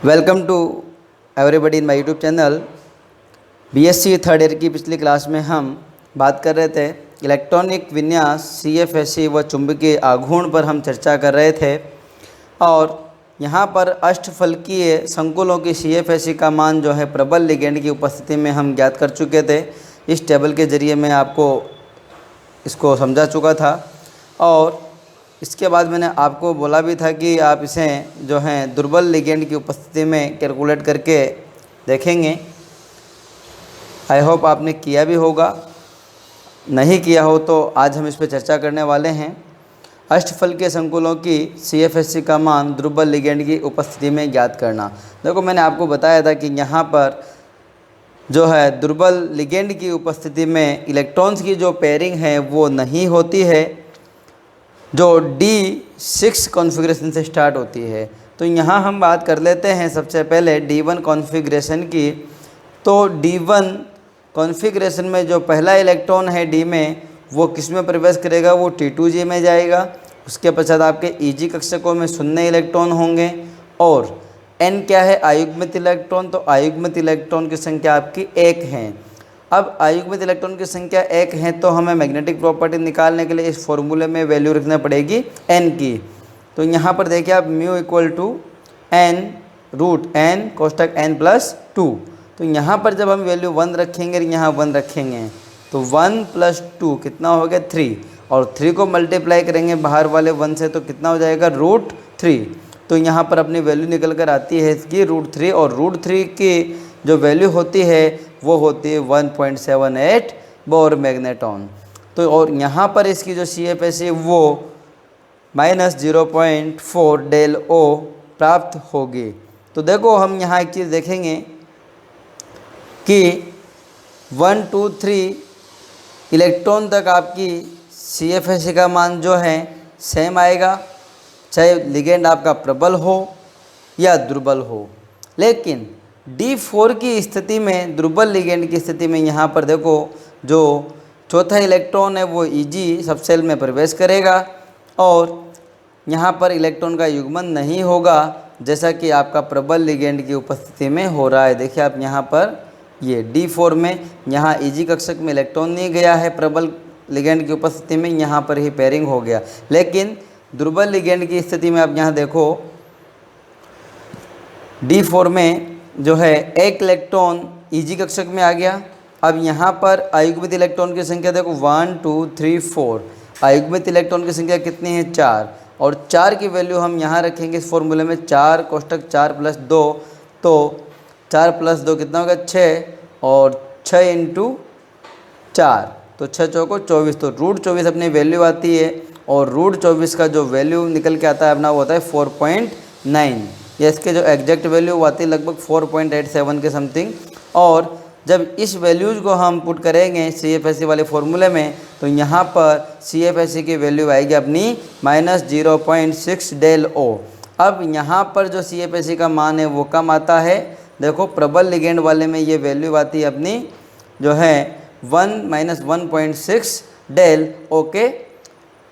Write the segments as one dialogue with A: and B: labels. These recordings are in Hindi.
A: Welcome to everybody in my YouTube channel. BSc third year की पिछली क्लास में हम बात कर रहे थे इलेक्ट्रॉनिक विन्यास सीएफएससी व चुंबकीय आघूर्ण पर हम चर्चा कर रहे थे और यहाँ पर अष्टफलकीय संकुलों की सीएफएससी का मान जो है प्रबल लिगेंड की उपस्थिति में हम ज्ञात कर चुके थे। इस टेबल के ज़रिए मैं आपको इसको समझा चुका था और इसके बाद मैंने आपको बोला भी था कि आप इसे जो है दुर्बल लिगेंड की उपस्थिति में कैलकुलेट करके देखेंगे। आई होप आपने किया भी होगा, नहीं किया हो तो आज हम इस पर चर्चा करने वाले हैं। अष्टफलकीय संकुलों की सीएफएससी का मान दुर्बल लिगेंड की उपस्थिति में ज्ञात करना। देखो मैंने आपको बताया था कि यहाँ पर जो है दुर्बल लिगेंड की उपस्थिति में इलेक्ट्रॉन्स की जो पेयरिंग है वो नहीं होती है, जो D6 कॉन्फ़िगरेशन से स्टार्ट होती है। तो यहाँ हम बात कर लेते हैं सबसे पहले D1 कॉन्फ़िगरेशन की। तो D1 कॉन्फ़िगरेशन में जो पहला इलेक्ट्रॉन है D में वो किस में प्रवेश करेगा, वो T2G में जाएगा। उसके पश्चात आपके EG कक्षकों में 0 इलेक्ट्रॉन होंगे और N क्या है, अयुग्मित इलेक्ट्रॉन। तो अयुग्मित इलेक्ट्रॉन की संख्या आपकी 1 है। अब अयुग्मित इलेक्ट्रॉन की संख्या 1 है तो हमें मैग्नेटिक प्रॉपर्टी निकालने के लिए इस फॉर्मूले में वैल्यू रखना पड़ेगी n की। तो यहाँ पर देखिए आप mu equal to n root n कोष्टक n+2। तो यहाँ पर जब हम वैल्यू 1 रखेंगे, यहाँ 1 रखेंगे तो 1 + 2 कितना हो गया 3 और 3 को मल्टीप्लाई करेंगे बाहर वाले 1 से तो कितना हो जाएगा √3। तो यहाँ पर अपनी वैल्यू निकल कर आती है इसकी √3 और √3 की जो वैल्यू होती है वो होती है 1.78 बोर मैग्नेटॉन। तो और यहाँ पर इसकी जो सीएफएससी वो -0.4 डेल ओ प्राप्त होगी। तो देखो हम यहाँ एक चीज़ देखेंगे कि 1 2 3 इलेक्ट्रॉन तक आपकी सीएफएससी का मान जो है सेम आएगा, चाहे लिगेंड आपका प्रबल हो या दुर्बल हो। लेकिन D4 की स्थिति में, दुर्बल लिगेंड की स्थिति में, यहाँ पर देखो जो चौथा इलेक्ट्रॉन है वो EG सबसेल में प्रवेश करेगा और यहाँ पर इलेक्ट्रॉन का युग्मन नहीं होगा जैसा कि आपका प्रबल लिगेंड की उपस्थिति में हो रहा है। देखिए आप यहाँ पर ये D4 में यहाँ EG कक्षक में इलेक्ट्रॉन नहीं गया है, प्रबल लिगेंड की उपस्थिति में यहाँ पर ही पेयरिंग हो गया। लेकिन दुर्बल लिगेंड की स्थिति में आप यहाँ देखो D4 में जो है एक इलेक्ट्रॉन EG कक्षक में आ गया। अब यहाँ पर अयुग्मित इलेक्ट्रॉन की संख्या देखो 1 2 3 4, अयुग्मित इलेक्ट्रॉन की संख्या कितनी है 4 और 4 की वैल्यू हम यहाँ रखेंगे इस फॉर्मूले में 4 कोष्टक 4 + 2। तो 4 + 2 कितना होगा 6 और 6 × 4 तो 6 चौको 24। तो √24 अपनी वैल्यू आती है और √24 का जो वैल्यू निकल के आता है अपना वो होता है 4.9। या इसके जो एग्जैक्ट वैल्यू आती है लगभग 4.87 के समथिंग। और जब इस वैल्यूज़ को हम पुट करेंगे सीएफएससी वाले फॉर्मूले में तो यहाँ पर सीएफएससी की वैल्यू आएगी अपनी -0.6 डेल ओ। अब यहाँ पर जो सीएफएससी का मान है वो कम आता है। देखो प्रबल लिगेंड वाले में ये वैल्यू आती है अपनी जो है 1 - 1.6 डेल ओ के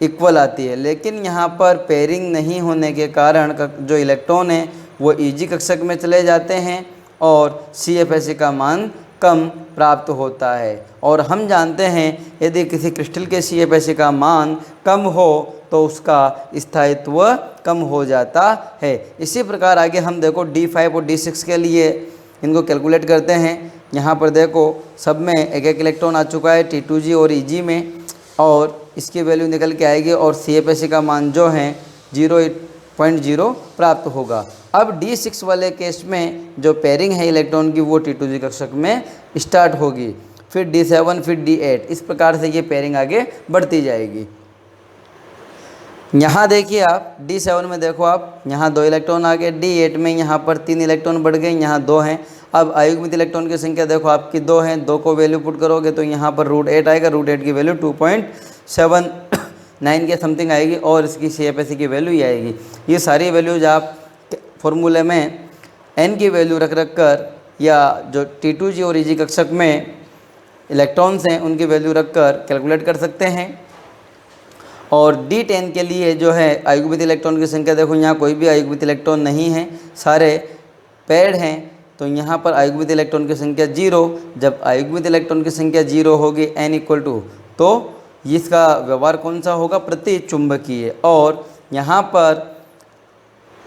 A: इक्वल आती है। लेकिन यहाँ पर पेयरिंग नहीं होने के कारण जो इलेक्ट्रॉन है वो EG कक्षक में चले जाते हैं और सीएफएससी का मान कम प्राप्त होता है। और हम जानते हैं यदि किसी क्रिस्टल के सीएफएससी का मान कम हो तो उसका स्थायित्व कम हो जाता है। इसी प्रकार आगे हम देखो D5 और D6 के लिए इनको कैलकुलेट करते हैं। यहाँ पर देखो सब में एक एक इलेक्ट्रॉन आ चुका है T2G और EG में और इसकी वैल्यू निकल के आएगी और सीएफएससी का मान जो है 0.0 प्राप्त होगा। अब D6 वाले केस में जो पेयरिंग है इलेक्ट्रॉन की वो T2G कक्षक में स्टार्ट होगी, फिर D7, फिर D8, इस प्रकार से ये पेयरिंग आगे बढ़ती जाएगी। यहाँ देखिए आप D7 में देखो आप यहाँ 2 इलेक्ट्रॉन आ गए, D8 में यहाँ पर 3 इलेक्ट्रॉन बढ़ गए, यहाँ 2 हैं। अब अयुग्मित इलेक्ट्रॉन की संख्या देखो आपकी 2 है, 2 को वैल्यू पुट करोगे तो यहाँ पर √8 आएगा, √8 की वैल्यू 2.79 के समथिंग आएगी और इसकी सीएफएससी की वैल्यू ही आएगी। ये सारी वैल्यूज आप फॉर्मूले में n की वैल्यू रख कर या जो T2G और EG कक्षक में इलेक्ट्रॉन्स हैं उनकी वैल्यू रख कर कैलकुलेट कर सकते हैं। और D10 के लिए जो है अयुग्मित इलेक्ट्रॉन की संख्या देखो यहाँ कोई भी अयुग्मित इलेक्ट्रॉन नहीं है, सारे पेड हैं तो यहाँ पर अयुग्मित इलेक्ट्रॉन की संख्या 0। जब अयुग्मित इलेक्ट्रॉन की संख्या 0 होगी n इक्वल टू, तो इसका व्यवहार कौन सा होगा, प्रति चुंबकीय। और यहाँ पर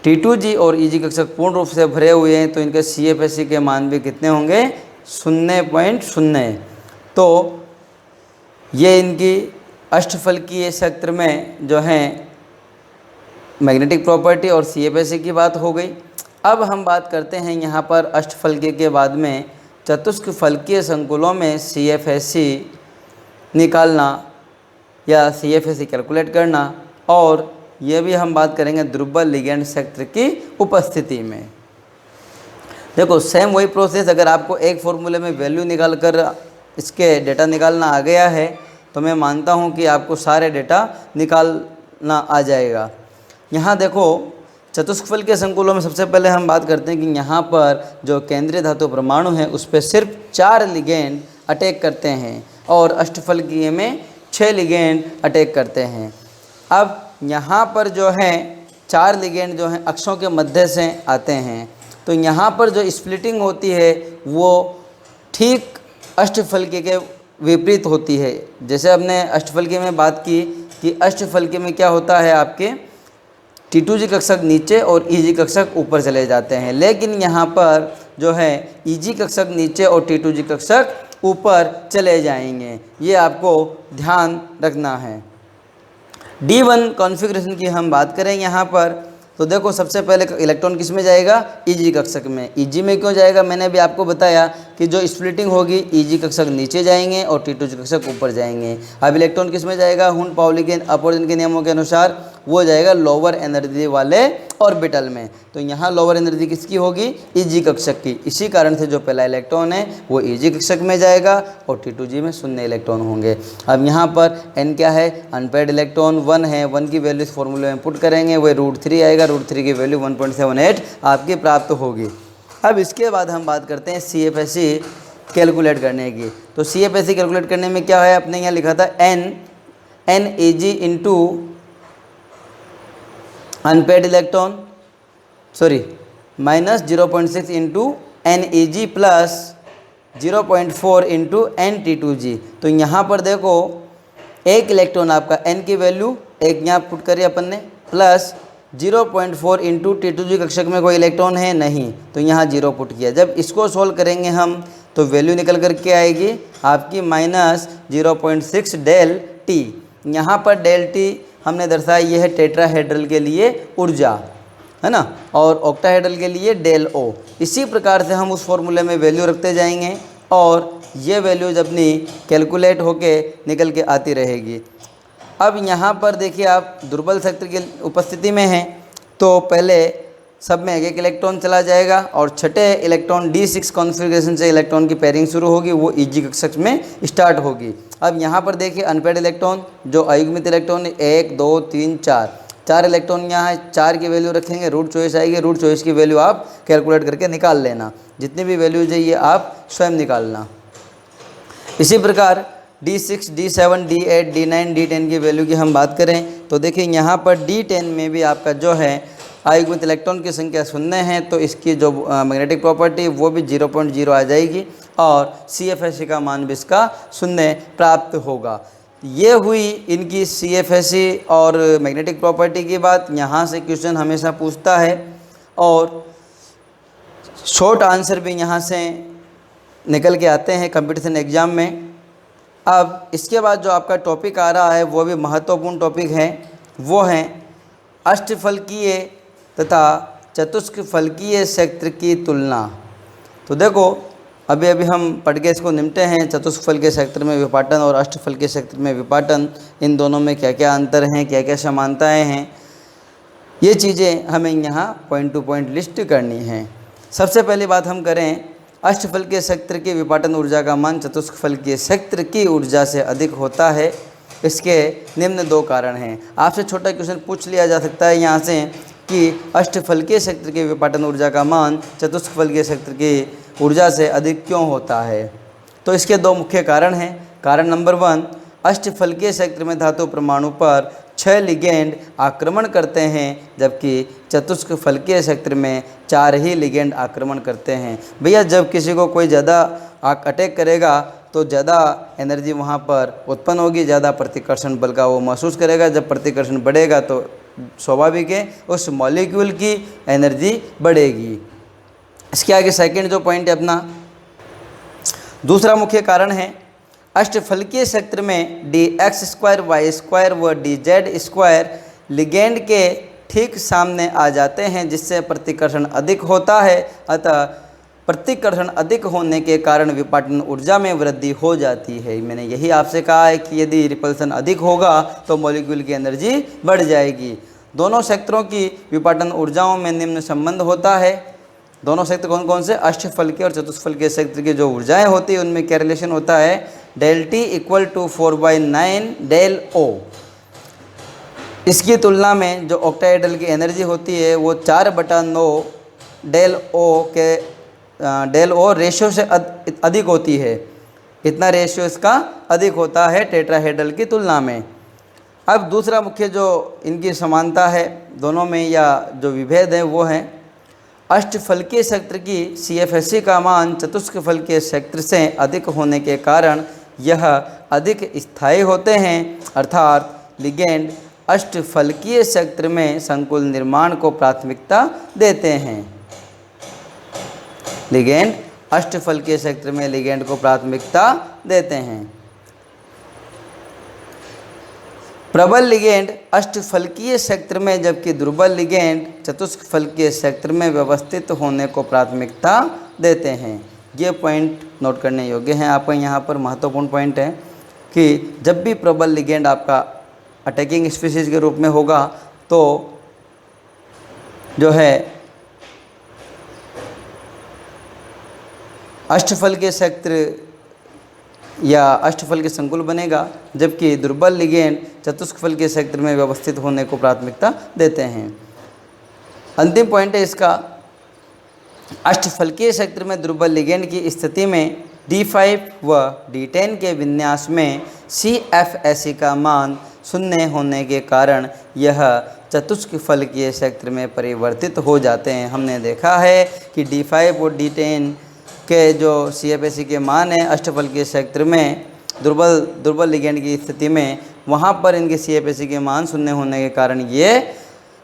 A: T2G और EG कक्षक पूर्ण रूप से भरे हुए हैं तो इनके CFSE के मान भी कितने होंगे, 0.0। तो ये इनकी अष्टफलकीय क्षेत्र में जो है मैग्नेटिक प्रॉपर्टी और CFSE की बात हो गई। अब हम बात करते हैं यहाँ पर अष्टफलकीय के बाद में चतुष्क फलकीय संकुलों में CFSE निकालना या CFSE कैलकुलेट करना, और यह भी हम बात करेंगे दुर्बल लिगेंड क्षेत्र की उपस्थिति में। देखो सेम वही प्रोसेस, अगर आपको एक फॉर्मूले में वैल्यू निकाल कर इसके डेटा निकालना आ गया है तो मैं मानता हूँ कि आपको सारे डेटा निकालना आ जाएगा। यहाँ देखो चतुष्फल के संकुलों में सबसे पहले हम बात करते हैं कि यहाँ पर जो केंद्रीय धातु परमाणु है उस पर सिर्फ 4 लिगेंड अटैक करते हैं और अष्टफलकीय में 6 लिगेंड अटैक करते हैं। अब यहाँ पर जो है 4 लिगेंड जो हैं अक्षों के मध्य से आते हैं, तो यहाँ पर जो स्प्लिटिंग होती है वो ठीक अष्टफलकीय के विपरीत होती है। जैसे हमने अष्टफलकीय में बात की कि अष्टफलकीय में क्या होता है, आपके T2G कक्षक नीचे और EG कक्षक ऊपर चले जाते हैं, लेकिन यहाँ पर जो है EG कक्षक नीचे और T2G कक्षक ऊपर चले जाएंगे। ये आपको ध्यान रखना है। D1 कॉन्फ़िगरेशन की हम बात करें यहाँ पर, तो देखो सबसे पहले इलेक्ट्रॉन किस में जाएगा, EG कक्षक में। EG में क्यों जाएगा, मैंने अभी आपको बताया कि जो स्प्लिटिंग होगी EG कक्षक नीचे जाएंगे और T2G कक्षक ऊपर जाएंगे। अब इलेक्ट्रॉन किस में जाएगा, हुन पाउली के अपवर्जन के नियमों के अनुसार वो जाएगा लोअर एनर्जी वाले ऑर्बिटल में। तो यहाँ लोअर एनर्जी किसकी होगी, EG कक्षक की। इसी कारण से जो पहला इलेक्ट्रॉन है वो EG कक्षक में जाएगा और T2G में 0 इलेक्ट्रॉन होंगे। अब यहाँ पर n क्या है, अनपेड इलेक्ट्रॉन 1 है। 1 की वैल्यू इस फॉर्मूले में पुट करेंगे, वही √3 आएगा। √3 की वैल्यू 1.78 आपकी प्राप्त होगी। अब इसके बाद हम बात करते हैं CFSE कैलकुलेट करने की। तो CFSE कैलकुलेट करने में क्या है, अपने यहाँ लिखा था NAG into unpaired electron, sorry minus 0.6 into NEG plus 0.4 into NT2G। तो यहाँ पर देखो एक इलेक्ट्रॉन आपका n की वैल्यू एक यहाँ पुट करिए अपन ने, प्लस 0.4 इंटू T2G कक्षक में कोई इलेक्ट्रॉन है नहीं, तो यहाँ 0 पुट किया। जब इसको सोल्व करेंगे हम तो वैल्यू निकल कर के आएगी आपकी माइनस 0.6 डेल टी। यहाँ पर डेल टी हमने दर्शाया, ये है टेट्राहेड्रल के लिए ऊर्जा, है ना, और ऑक्टाहेड्रल के लिए डेल ओ। इसी प्रकार से हम उस फॉर्मूले में वैल्यू रखते जाएंगे और ये वैल्यूज अपनी कैलकुलेट होके निकल के आती रहेगी। अब यहाँ पर देखिए आप दुर्बल क्षेत्र की उपस्थिति में हैं तो पहले सब में एक इलेक्ट्रॉन चला जाएगा और छठे इलेक्ट्रॉन D6 कॉन्फ़िगरेशन से इलेक्ट्रॉन की पेयरिंग शुरू होगी, वो EG कक्षक में स्टार्ट होगी। अब यहाँ पर देखिए अनपेड इलेक्ट्रॉन जो अयुग्मित इलेक्ट्रॉन 1 2 3 4 इलेक्ट्रॉन यहाँ है। 4 की वैल्यू रखेंगे, रूट चॉइस आएगी, रूट चॉइस की वैल्यू आप कैलकुलेट करके निकाल लेना। जितनी भी वैल्यूज है ये आप स्वयं निकालना। इसी प्रकार D6 D7 D8 D9 D10 की वैल्यू की हम बात करें तो देखिए यहाँ पर D10 में भी आपका जो है अयुग्मित इलेक्ट्रॉन की संख्या 0 है, तो इसकी जो मैग्नेटिक प्रॉपर्टी वो भी 0.0 आ जाएगी और CFSE का मान भी इसका 0 प्राप्त होगा। ये हुई इनकी CFSE और मैग्नेटिक प्रॉपर्टी की बात। यहाँ से क्वेश्चन हमेशा पूछता है और शॉर्ट आंसर भी यहाँ से निकल के आते हैं कंपटीशन एग्ज़ाम में। अब इसके बाद जो आपका टॉपिक आ रहा है वो भी महत्वपूर्ण टॉपिक है, वो है अष्टफलकीय तथा चतुष्फलकीय क्षेत्र की तुलना। तो देखो अभी हम पढ़ के इसको निपटे हैं। चतुष्फलकीय क्षेत्र में विपाटन और अष्टफलकीय क्षेत्र में विपाटन, इन दोनों में क्या क्या अंतर हैं, क्या क्या समानताएं हैं, ये चीज़ें हमें यहाँ पॉइंट टू पॉइंट लिस्ट करनी है। सबसे पहली बात हम करें, अष्टफलकीय क्षेत्र की विपाटन ऊर्जा का मान चतुष्फलकीय क्षेत्र की ऊर्जा से अधिक होता है। इसके निम्न 2 कारण हैं। आपसे छोटा क्वेश्चन पूछ लिया जा सकता है यहाँ से कि अष्टफलकीय क्षेत्र की विपाटन ऊर्जा का मान चतुष्फलकीय क्षेत्र की ऊर्जा से अधिक क्यों होता है। तो इसके 2 मुख्य कारण हैं। कारण नंबर 1, अष्टफलकीय क्षेत्र में धातु परमाणु पर 6 लिगेंड आक्रमण करते हैं, जबकि चतुष्क फलकीय क्षेत्र में 4 ही लिगेंड आक्रमण करते हैं। भैया जब किसी को कोई ज़्यादा अटैक करेगा तो ज़्यादा एनर्जी वहाँ पर उत्पन्न होगी, ज़्यादा प्रतिकर्षण बल का वो महसूस करेगा। जब प्रतिकर्षण बढ़ेगा तो स्वाभाविक है उस मॉलिक्यूल की एनर्जी बढ़ेगी। इसके आगे सेकंड जो पॉइंट है अपना, दूसरा मुख्य कारण है अष्टफलकीय क्षेत्र में dx² y² व dz² लिगेंड के ठीक सामने आ जाते हैं, जिससे प्रतिकर्षण अधिक होता है। अतः प्रतिकर्षण अधिक होने के कारण विपाटन ऊर्जा में वृद्धि हो जाती है। मैंने यही आपसे कहा है कि यदि रिपल्सन अधिक होगा तो मॉलिक्यूल की एनर्जी बढ़ जाएगी। दोनों क्षेत्रों की विपाटन ऊर्जाओं में निम्न संबंध होता है। दोनों क्षेत्र कौन कौन से, अष्टफलकीय और चतुष्फलकीय क्षेत्र की जो ऊर्जाएं होती है उनमें क्या रिलेशन होता है, ΔT = 4/9 डेल O। इसकी तुलना में जो ऑक्टाहेड्रल की एनर्जी होती है वो 4/9 डेल O रेशियो से अधिक होती है। इतना रेशियो इसका अधिक होता है टेट्राहेड्रल की तुलना में। अब दूसरा मुख्य जो इनकी समानता है दोनों में या जो विभेद है वो है अष्टफलकीय क्षेत्र की CFSE का मान चतुष्फलकीय क्षेत्र से अधिक होने के कारण यह अधिक स्थायी होते हैं, अर्थात लिगेंड अष्टफलकीय क्षेत्र में संकुल निर्माण को प्राथमिकता देते हैं। लिगेंड अष्टफलकीय क्षेत्र में लिगेंड को प्राथमिकता देते हैं। प्रबल लिगेंड अष्टफलकीय क्षेत्र में, जबकि दुर्बल लिगेंड चतुष्फलकीय क्षेत्र में व्यवस्थित होने को प्राथमिकता देते हैं। ये पॉइंट नोट करने योग्य हैं। आपका यहाँ पर महत्वपूर्ण पॉइंट है कि जब भी प्रबल लिगेंड आपका अटैकिंग स्पीशीज के रूप में होगा तो जो है अष्टफलकीय क्षेत्र या अष्टफल के संकुल बनेगा, जबकि दुर्बल लिगेंड चतुष्फलकीय क्षेत्र में व्यवस्थित होने को प्राथमिकता देते हैं। अंतिम पॉइंट है इसका, अष्टफलकीय क्षेत्र में दुर्बल लिगेंड की स्थिति में D5 व D10 के विन्यास में CFSE का मान 0 होने के कारण यह चतुष्फलकीय क्षेत्र में परिवर्तित हो जाते हैं। हमने देखा है कि D5 और D10 के जो CFSE के मान है अष्टफलकीय क्षेत्र में दुर्बल लिगेंड की स्थिति में, वहाँ पर इनके CFSE के मान 0 होने के कारण ये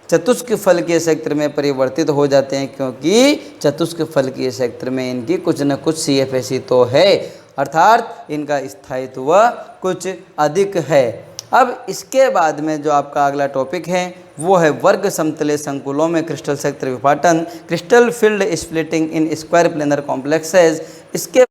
A: चतुष्फलकीय क्षेत्र में परिवर्तित हो जाते हैं, क्योंकि चतुष्फलकीय क्षेत्र में इनकी कुछ न कुछ CFSE तो है, अर्थात इनका स्थायित्व कुछ अधिक है। अब इसके बाद में जो आपका अगला टॉपिक है वो है वर्ग समतलीय संकुलों में क्रिस्टल क्षेत्र विपाटन, crystal field splitting in square planar complexes. इसके